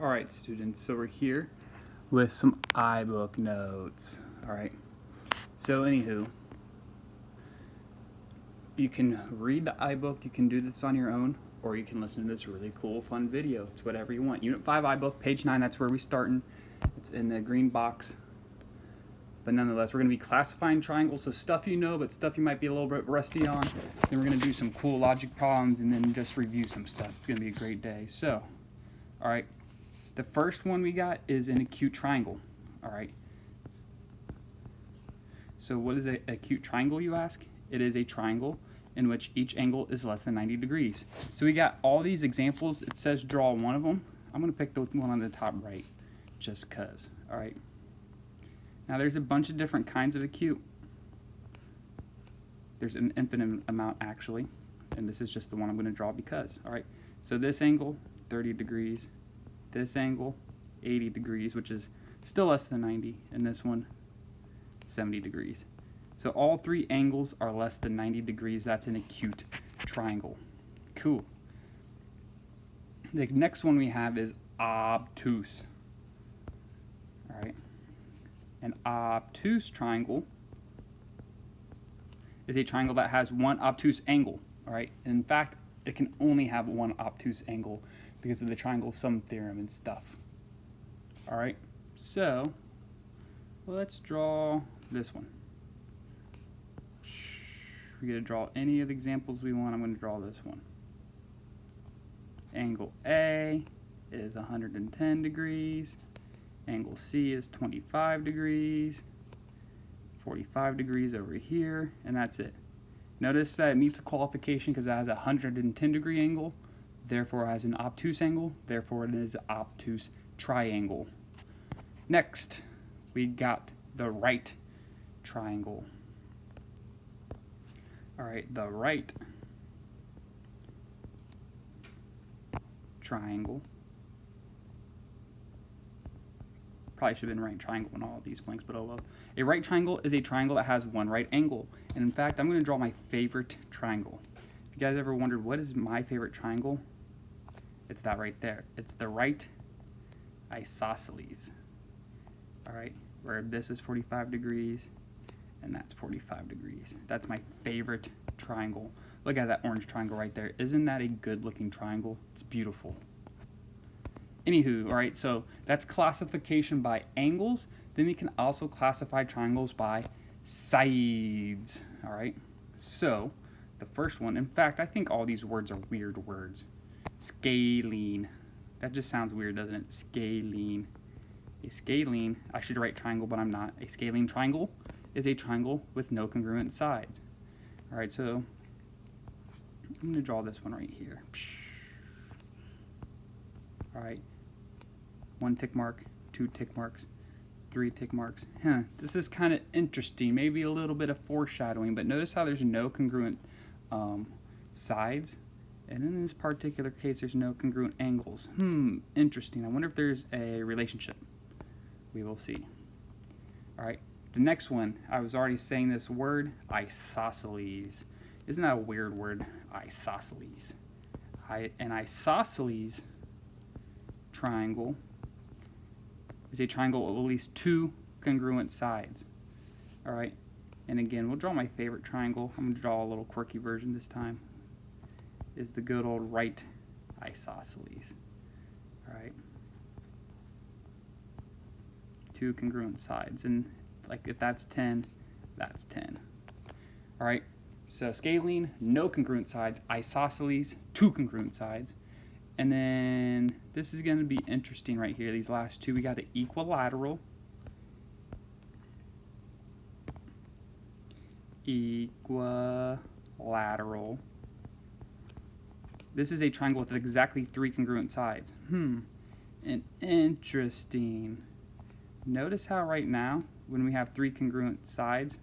Alright students, so we're here with some iBook notes. Alright, so anywho, you can read the iBook, you can do this on your own, or you can listen to this really cool, fun video. It's whatever you want. Unit 5 iBook, page 9, that's where we're starting. It's in the green box. But nonetheless, we're going to be classifying triangles, so stuff you know, but stuff you might be a little bit rusty on. Then we're going to do some cool logic problems, and then just review some stuff. It's going to be a great day. So, alright. The first one we got is an acute triangle. Alright. So what is an acute triangle, you ask? It is a triangle in which each angle is less than 90 degrees. So we got all these examples. It says draw one of them. I'm going to pick the one on the top right, just because. Alright. Now there's a bunch of different kinds of acute. There's an infinite amount actually, and this is just the one I'm going to draw because. Alright, so this angle, 30 degrees. This angle, 80 degrees, which is still less than 90, and this one, 70 degrees. So all three angles are less than 90 degrees. That's an acute triangle. Cool. The next one we have is obtuse. Alright. An obtuse triangle is a triangle that has one obtuse angle. Alright. In fact, it can only have one obtuse angle because of the triangle sum theorem and stuff. Alright, so let's draw this one. We're going to draw any of the examples we want. I'm going to draw this one. Angle A is 110 degrees. Angle C is 25 degrees. 45 degrees over here, and that's it. Notice that it meets the qualification because it has a 110 degree angle, therefore it has an obtuse angle, therefore it is an obtuse triangle. Next, we got the right triangle. Alright, the right triangle. Probably should have been right triangle in all of these blanks, but oh well. A right triangle is a triangle that has one right angle. And in fact, I'm going to draw my favorite triangle. If you guys ever wondered what is my favorite triangle, it's that right there. It's the right isosceles. Alright, where this is 45 degrees and that's 45 degrees. That's my favorite triangle. Look at that orange triangle right there. Isn't that a good looking triangle? It's beautiful. Anywho, alright, so that's classification by angles. Then we can also classify triangles by sides. Alright, so the first one, in fact, I think all these words are weird words. Scalene. That just sounds weird, doesn't it? Scalene. A scalene, I should write triangle, but I'm not. A scalene triangle is a triangle with no congruent sides. Alright, so I'm going to draw this one right here. Alright. 1 tick mark, 2 tick marks, 3 tick marks. This is kind of interesting. Maybe a little bit of foreshadowing, but notice how there's no congruent sides. And in this particular case, there's no congruent angles. Interesting. I wonder if there's a relationship. We will see. Alright, the next one, I was already saying this word, isosceles. Isn't that a weird word? Isosceles. An isosceles triangle is a triangle with at least 2 congruent sides. Alright, and again, we'll draw my favorite triangle. I'm going to draw a little quirky version this time. Is the good old right isosceles. Alright. 2 congruent sides, and like if that's 10, that's 10. Alright, so scalene, no congruent sides. Isosceles, 2 congruent sides. And then this is going to be interesting right here. These last two, we got the equilateral. Equilateral. This is a triangle with exactly 3 congruent sides. And interesting. Notice how right now, when we have 3 congruent sides,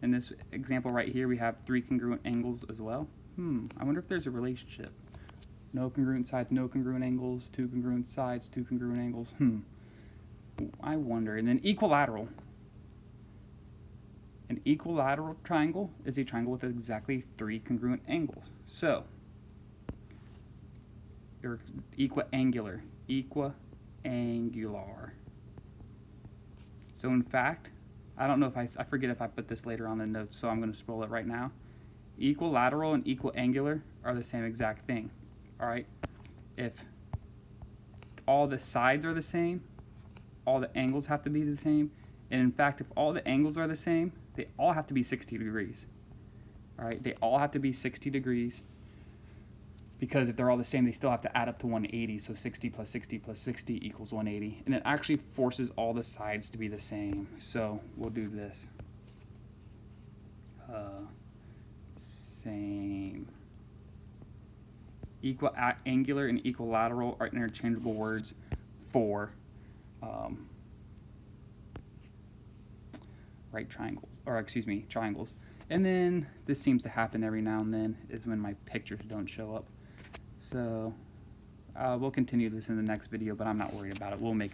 in this example right here, we have 3 congruent angles as well. I wonder if there's a relationship. No congruent sides, no congruent angles, 2 congruent sides, 2 congruent angles. I wonder. And then equilateral. An equilateral triangle is a triangle with exactly 3 congruent angles. So, or equiangular. angular. So in fact, I don't know if I forget if I put this later on the notes, so I'm going to spoil it right now. Equilateral and equiangular are the same exact thing. All right, if all the sides are the same, all the angles have to be the same, and in fact, if all the angles are the same, they all have to be 60 degrees. All right, they all have to be 60 degrees, because if they're all the same, they still have to add up to 180. So 60 plus 60 plus 60 equals 180. And it actually forces all the sides to be the same. So we'll do this. Same. Equiangular and equilateral are interchangeable words for right triangles, or excuse me, triangles. And then this seems to happen every now and then, is when my pictures don't show up. So we'll continue this in the next video, but I'm not worried about it. We'll make